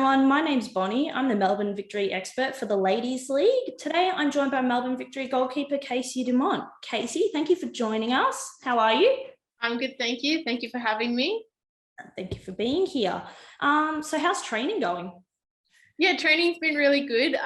everyone. My name's Bonny. I'm the Melbourne Victory expert for the Ladies League. Today, I'm joined by Melbourne Victory goalkeeper Casey Dumont. Casey, thank you for joining us. How are you? I'm good, thank you. Thank you for having me. Thank you for being here. So how's training going? Yeah, training's been really good.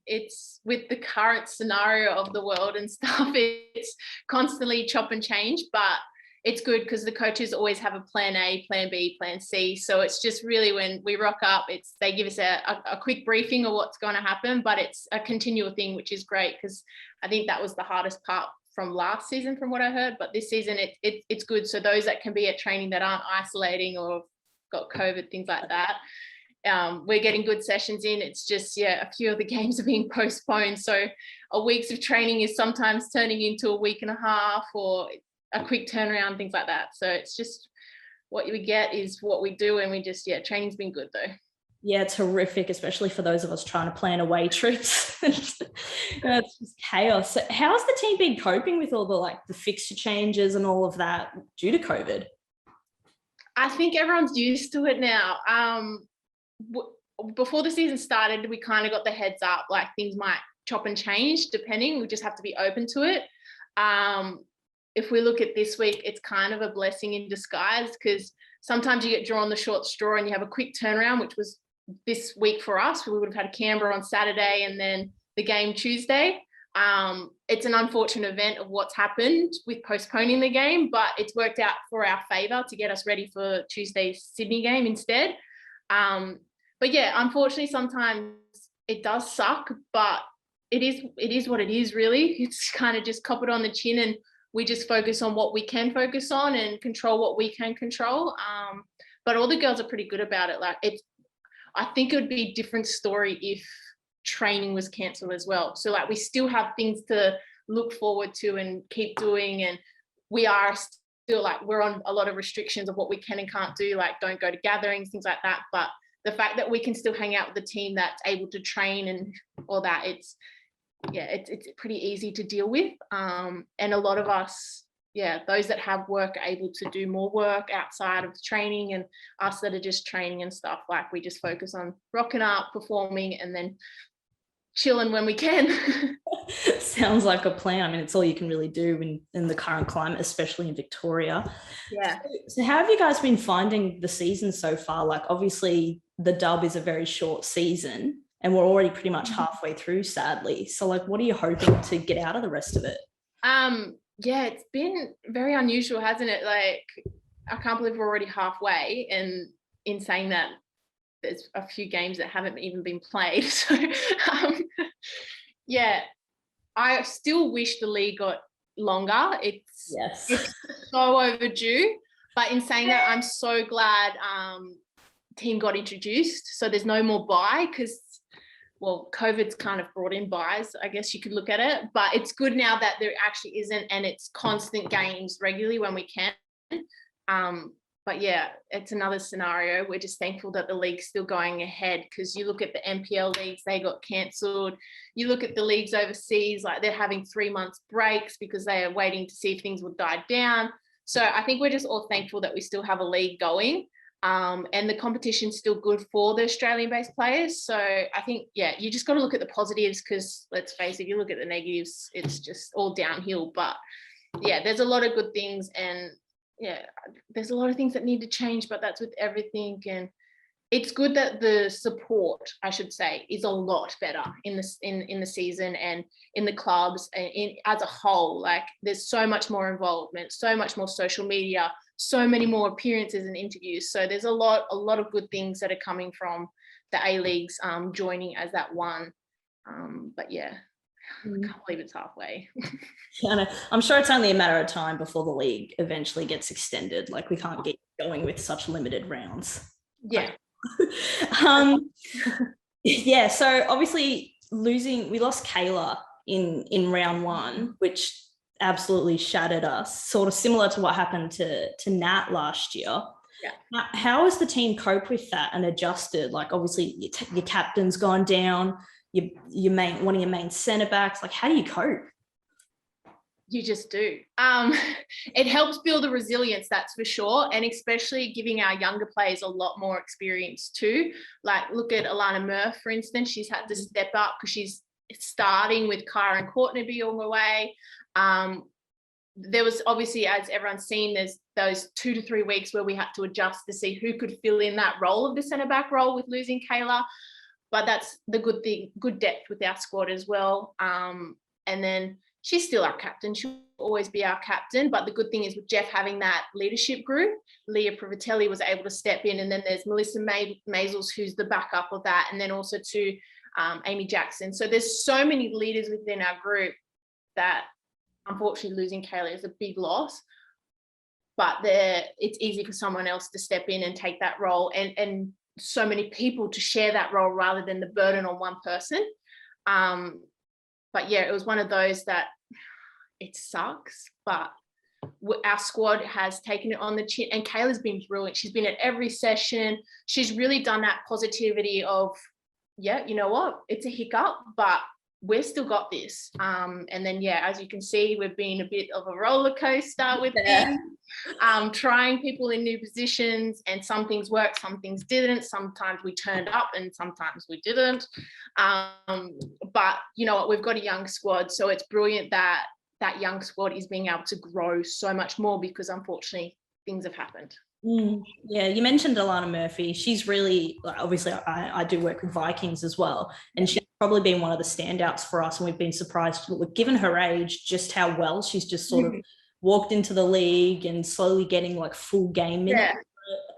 It's with the current scenario of the world and stuff, it's constantly chop and change, but it's good because the coaches always have a plan A, plan B, plan C. So it's just really when we rock up, they give us a quick briefing of what's going to happen, but it's a continual thing, which is great because I think that was the hardest part from last season, from what I heard. But this season, it's good. So those that can be at training that aren't isolating or got COVID, things like that, we're getting good sessions in. It's just, a few of the games are being postponed. So a week's of training is sometimes turning into a week and a half or a quick turnaround, things like that. So it's just what we get is what we do. And we just, training's been good though. Yeah, terrific, especially for those of us trying to plan away trips. It's just chaos. So how's the team been coping with all the fixture changes and all of that due to COVID? I think everyone's used to it now. Before the season started, we kind of got the heads up, like things might chop and change depending. We just have to be open to it. If we look at this week, it's kind of a blessing in disguise because sometimes you get drawn the short straw and you have a quick turnaround, which was this week for us. We would have had Canberra on Saturday and then the game Tuesday. It's an unfortunate event of what's happened with postponing the game, but it's worked out for our favour to get us ready for Tuesday's Sydney game instead. But yeah, unfortunately, sometimes it does suck, but it is what it is, really. It's kind of just cop it on the chin and we just focus on what we can focus on and control what we can control. But all the girls are pretty good about it. I think it would be a different story if training was cancelled as well. So we still have things to look forward to and keep doing. And we are still we're on a lot of restrictions of what we can and can't do, don't go to gatherings, things like that. But the fact that we can still hang out with the team that's able to train and all that, it's pretty easy to deal with. And a lot of us, those that have work are able to do more work outside of training, and us that are just training and stuff, we just focus on rocking up, performing, and then chilling when we can. Sounds like a plan. I mean, it's all you can really do in the current climate, especially in Victoria. Yeah. So how have you guys been finding the season so far? Obviously the dub is a very short season and we're already pretty much halfway through, sadly. So what are you hoping to get out of the rest of it? It's been very unusual, hasn't it? I can't believe we're already halfway, and in saying that, there's a few games that haven't even been played. So I still wish the league got longer. It's so overdue. But in saying that, I'm so glad team got introduced. So there's no more bye because, COVID's kind of brought in buys, I guess you could look at it. But it's good now that there actually isn't, and it's constant games regularly when we can. But it's another scenario. We're just thankful that the league's still going ahead, because you look at the NPL leagues, they got cancelled. You look at the leagues overseas, they're having 3 months breaks because they are waiting to see if things will die down. So I think we're just all thankful that we still have a league going. And the competition's still good for the Australian-based players. So I think, you just got to look at the positives, because let's face it, if you look at the negatives, it's just all downhill. But there's a lot of good things, and there's a lot of things that need to change, but that's with everything. And it's good that the support, I should say, is a lot better in the season and in the clubs and as a whole. There's so much more involvement, so much more social media, so many more appearances and interviews. So there's a lot of good things that are coming from the A-Leagues joining as that one. I can't believe it's halfway. I'm sure it's only a matter of time before the league eventually gets extended. We can't get going with such limited rounds. So obviously we lost Kayla in round one, which absolutely shattered us, sort of similar to what happened to Nat last year. How has the team coped with that and adjusted? Obviously your captain's gone down, one of your main centre backs. How do you cope? You just do. It helps build a resilience, that's for sure. And especially giving our younger players a lot more experience too. Like look at Alana Murph, for instance. She's had to step up because she's starting with Kyra and Courtney being on the way. There was obviously, as everyone's seen, there's those 2 to 3 weeks where we had to adjust to see who could fill in that role of the centre back role with losing Kayla. But that's the good thing, good depth with our squad as well. And then she's still our captain. She'll always be our captain. But the good thing is with Jeff having that leadership group, Leah Privatelli was able to step in. And then there's Melissa Maisels, who's the backup of that. And then also to Amy Jackson. So there's so many leaders within our group that unfortunately losing Kayla is a big loss. But it's easy for someone else to step in and take that role, and so many people to share that role rather than the burden on one person. But yeah, it was one of those that it sucks, but our squad has taken it on the chin, and Kayla's been brilliant. She's been at every session. She's really done that positivity of, yeah, you know what, it's a hiccup, but we've still got this. And then, yeah, as you can see, we've been a bit of a roller coaster with things, trying people in new positions, and some things worked, some things didn't. Sometimes we turned up and sometimes we didn't. But you know what, we've got a young squad, so it's brilliant that that young squad is being able to grow so much more, because unfortunately things have happened. Yeah, you mentioned Alana Murphy. She's really, obviously I do work with Vikings as well, and she's probably been one of the standouts for us, and we've been surprised, given her age, just how well she's just sort of walked into the league and slowly getting like full game minutes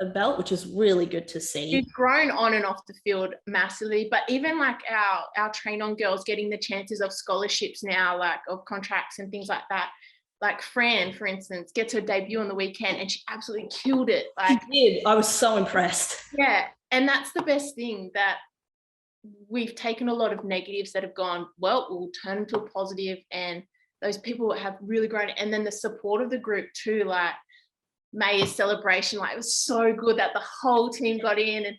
a belt, which is really good to see. She's grown on and off the field massively, but even like our train on girls getting the chances of scholarships now, like of contracts and things like that. Like Fran, for instance, gets her debut on the weekend and she absolutely killed it. Like, she did. I was so impressed. Yeah, and that's the best thing, that we've taken a lot of negatives that have gone, well, we'll turn into a positive, and those people have really grown. And then the support of the group too, like May's celebration, like it was so good that the whole team got in, and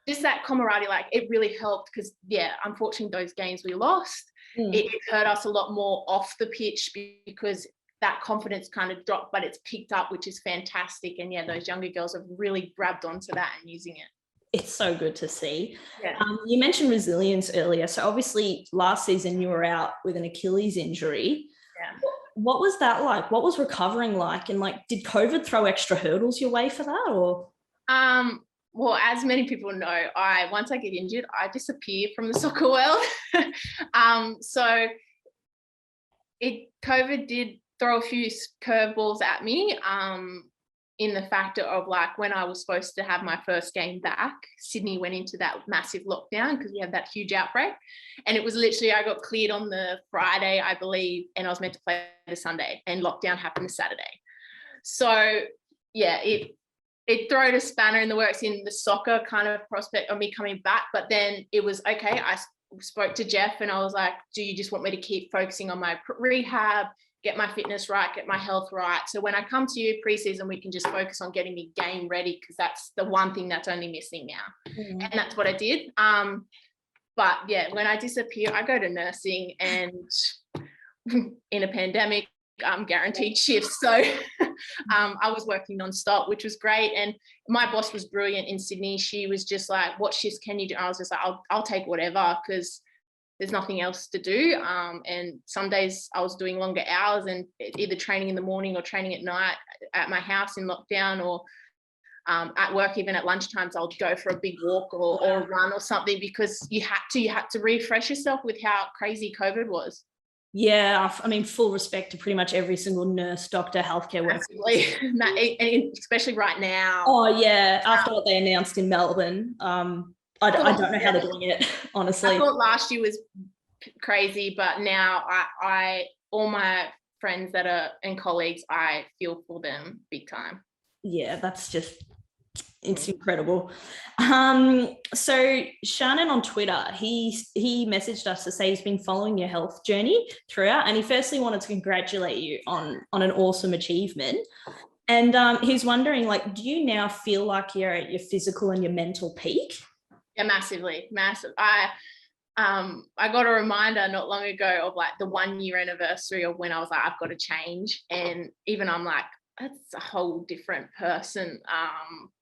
just that camaraderie, like it really helped, because yeah, unfortunately those games we lost, it hurt us a lot more off the pitch, because that confidence kind of dropped, but it's picked up, which is fantastic. And yeah, those younger girls have really grabbed onto that and using it. It's so good to see. Yeah. You mentioned resilience earlier. So obviously last season you were out with an Achilles injury. Yeah. What was that like? What was recovering like? And like, did COVID throw extra hurdles your way for that, or? Well, as many people know, once I get injured, I disappear from the soccer world. So COVID did throw a few curveballs at me, in the factor of like when I was supposed to have my first game back, Sydney went into that massive lockdown because we had that huge outbreak. And it was literally, I got cleared on the Friday, I believe, and I was meant to play the Sunday, and lockdown happened the Saturday. So yeah, it threw a spanner in the works in the soccer kind of prospect of me coming back. But then it was okay. I spoke to Jeff and I was like, do you just want me to keep focusing on my rehab, get my fitness right, get my health right? So when I come to you pre-season, we can just focus on getting me game ready, because that's the one thing that's only missing now. And that's what I did. But yeah, when I disappear, I go to nursing, and in a pandemic, guaranteed shifts. So I was working nonstop, which was great. And my boss was brilliant in Sydney. She was just like, what shifts can you do? I was just like, I'll take whatever, because there's nothing else to do. And some days I was doing longer hours, and either training in the morning or training at night at my house in lockdown, or at work, even at lunchtimes, I'll go for a big walk or a run or something, because you had to refresh yourself with how crazy COVID was. Yeah, I mean, full respect to pretty much every single nurse, doctor, healthcare worker. And especially right now. Oh yeah, after what they announced in Melbourne, I don't know how they're doing it, honestly. I thought last year was crazy, but now I all my friends that are and colleagues, I feel for them big time. Yeah, it's incredible. So Shannon on Twitter, he messaged us to say he's been following your health journey throughout, and he firstly wanted to congratulate you on an awesome achievement. And he's wondering, like, do you now feel like you're at your physical and your mental peak? Yeah, massively. I got a reminder not long ago of like the 1 year anniversary of when I was like, I've got to change. And even I'm like, that's a whole different person.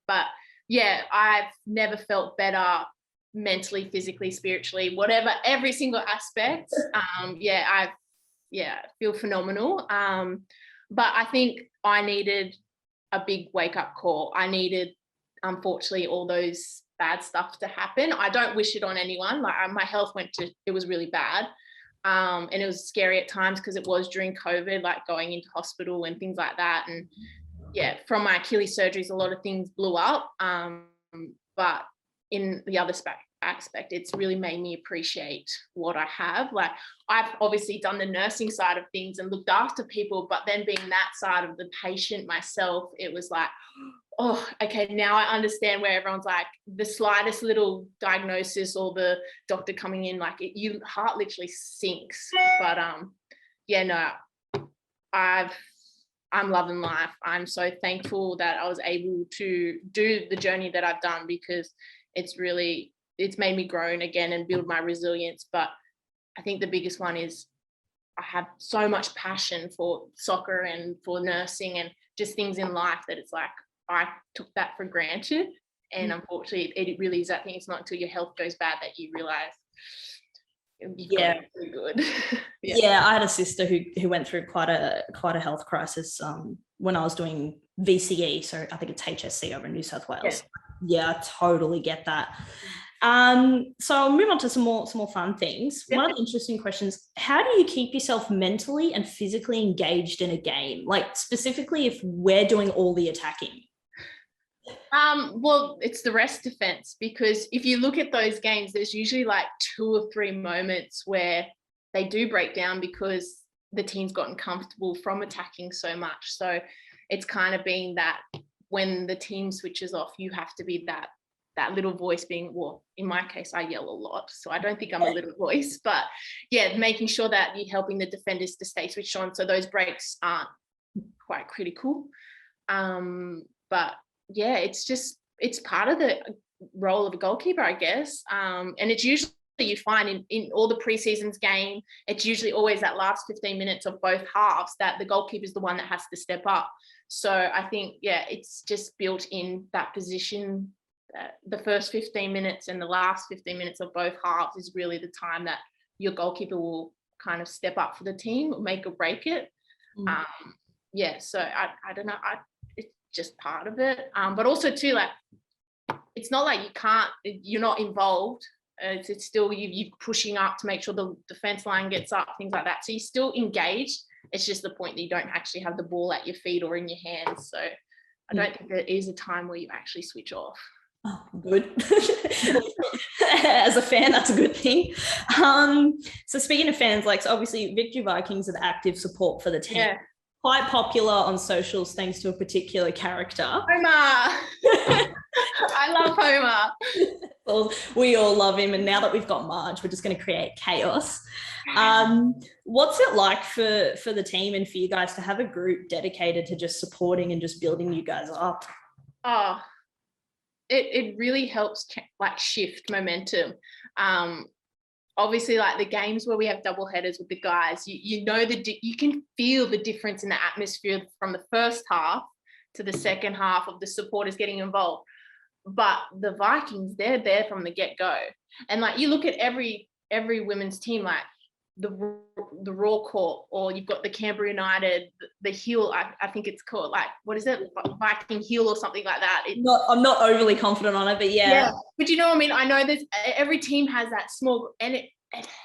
But yeah, I've never felt better mentally, physically, spiritually, whatever, every single aspect. I feel phenomenal. But I think I needed a big wake up call. I needed, unfortunately, all those bad stuff to happen. I don't wish it on anyone. Like my health it was really bad. And it was scary at times because it was during COVID, like going into hospital and things like that. And yeah, from my Achilles surgeries, a lot of things blew up. But in the other aspect, it's really made me appreciate what I have. Like I've obviously done the nursing side of things and looked after people, but then being that side of the patient myself, it was like, oh, okay, now I understand where everyone's like the slightest little diagnosis or the doctor coming in, like your heart literally sinks. But I'm loving life. I'm so thankful that I was able to do the journey that I've done, because it's made me grow again and build my resilience. But I think the biggest one is I have so much passion for soccer and for nursing and just things in life that it's like I took that for granted. And unfortunately, it really is that thing. It's not until your health goes bad that you realize you've got it really good. Yeah, I had a sister who went through quite a health crisis when I was doing VCE. So I think it's HSC over in New South Wales. Yeah, I totally get that. So I'll move on to some more fun things. One of the interesting questions: how do you keep yourself mentally and physically engaged in a game? Like specifically, if we're doing all the attacking. Well, it's the rest defense, because if you look at those games, there's usually like 2 or 3 moments where they do break down because the team's gotten comfortable from attacking so much. So it's kind of being that when the team switches off, you have to be that little voice being, well, in my case, I yell a lot, so I don't think I'm a little voice, but yeah, making sure that you're helping the defenders to stay switched on, so those breaks aren't quite critical. But yeah, it's part of the role of a goalkeeper, I guess. And it's usually, you find in all the preseasons game, it's usually always that last 15 minutes of both halves that the goalkeeper is the one that has to step up. So I think, yeah, it's just built in that position. The first 15 minutes and the last 15 minutes of both halves is really the time that your goalkeeper will kind of step up for the team, make or break it. So I don't know. It's just part of it. But also too, like, it's not like you're not involved. It's still you pushing up to make sure the defense line gets up, things like that. So you're still engaged. It's just the point that you don't actually have the ball at your feet or in your hands. So I don't think there is a time where you actually switch off. Oh, good. As a fan, that's a good thing. So speaking of fans, like, so obviously Victory Vikings are the active support for the team. Yeah. Quite popular on socials thanks to a particular character. Homer. I love Homer. Well, we all love him, and now that we've got Marge, we're just going to create chaos. What's it like for the team and for you guys to have a group dedicated to just supporting and just building you guys up? Oh, it really helps like shift momentum. Obviously, like the games where we have double headers with the guys, you know you can feel the difference in the atmosphere from the first half to the second half of the supporters getting involved. But the Vikings, they're there from the get-go. And like you look at every women's team, like the Raw Court, or you've got the Canberra United, the Hill, I think it's called, like, what is it, Viking Hill or something like that. I'm not overly confident on it, but yeah. But you know what I mean? I know there's every team has that small, and it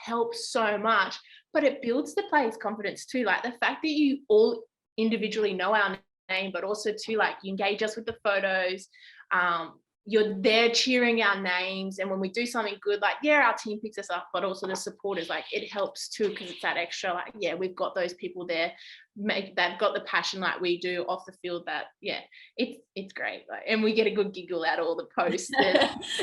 helps so much, but it builds the players' confidence too. Like the fact that you all individually know our name, but also too, like, you engage us with the photos. You're there cheering our names, and when we do something good, like, yeah, our team picks us up, but also the supporters, like, it helps too, because it's that extra, like, yeah, we've got those people there, they've got the passion like we do off the field, that, yeah, it's great. Like, and we get a good giggle out of all the posts.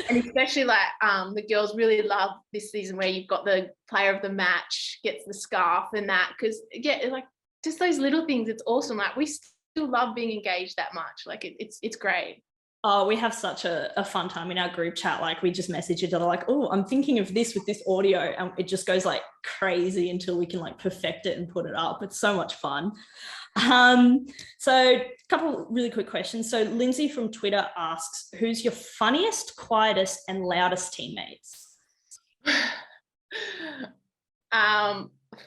And especially like the girls really love this season where you've got the player of the match gets the scarf and that, because yeah, like just those little things, it's awesome. Like we still love being engaged that much. Like it's great. Oh, we have such a fun time in our group chat. Like we just message each other like, oh, I'm thinking of this with this audio. And it just goes like crazy until we can like perfect it and put it up. It's so much fun. So a couple really quick questions. So Lindsay from Twitter asks, who's your funniest, quietest and loudest teammates?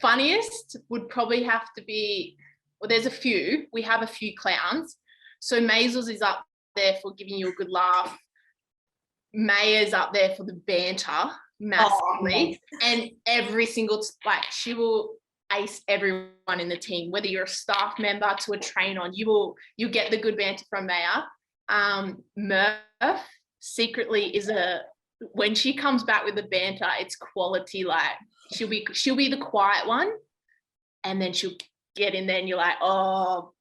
Funniest would probably have to be, well, there's a few. We have a few clowns. So Maisels is up there for giving you a good laugh. Maya's up there for the banter massively. Oh, and every single, like, she will ace everyone in the team, whether you're a staff member to a train on, you'll get the good banter from Maya. Murph secretly is when she comes back with the banter, it's quality. Like she'll be the quiet one, and then she'll get in there and you're like, oh,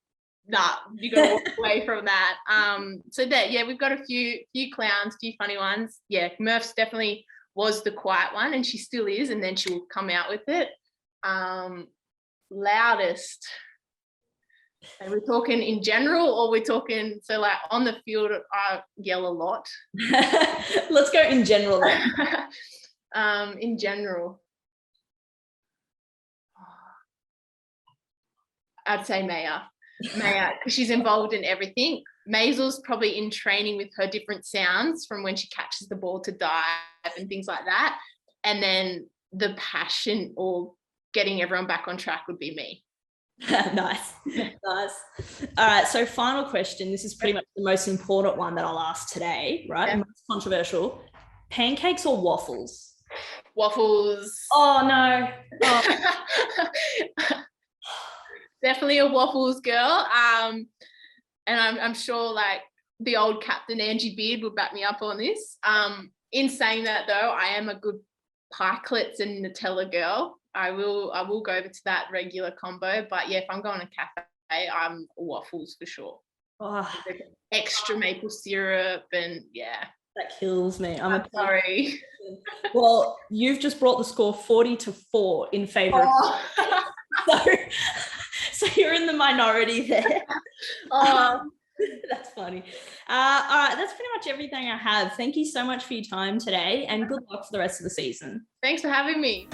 nah, you gotta walk away from that. So that, yeah, we've got a few clowns, few funny ones. Yeah, Murph's definitely was the quiet one, and she still is, and then she'll come out with it. Loudest. Are we talking in general, or we're talking, so like on the field I yell a lot? Let's go in general then. In general, I'd say Maya, because she's involved in everything. Maisel's probably in training with her different sounds from when she catches the ball to dive and things like that. And then the passion or getting everyone back on track would be me. Nice. All right, so final question. This is pretty much the most important one that I'll ask today, right? Yeah. Most controversial. Pancakes or waffles? Waffles. Oh no. Oh. Definitely a waffles girl. And I'm sure like the old Captain Angie Beard will back me up on this. In saying that though, I am a good pikelets and Nutella girl. I will go over to that regular combo, but yeah, if I'm going to cafe, I'm waffles for sure. Oh. Extra maple syrup and yeah. That kills me. I'm sorry. Well, you've just brought the score 40-4 in favor of so you're in the minority there. That's funny. All right, that's pretty much everything I have. Thank you so much for your time today, and good luck for the rest of the season. Thanks for having me.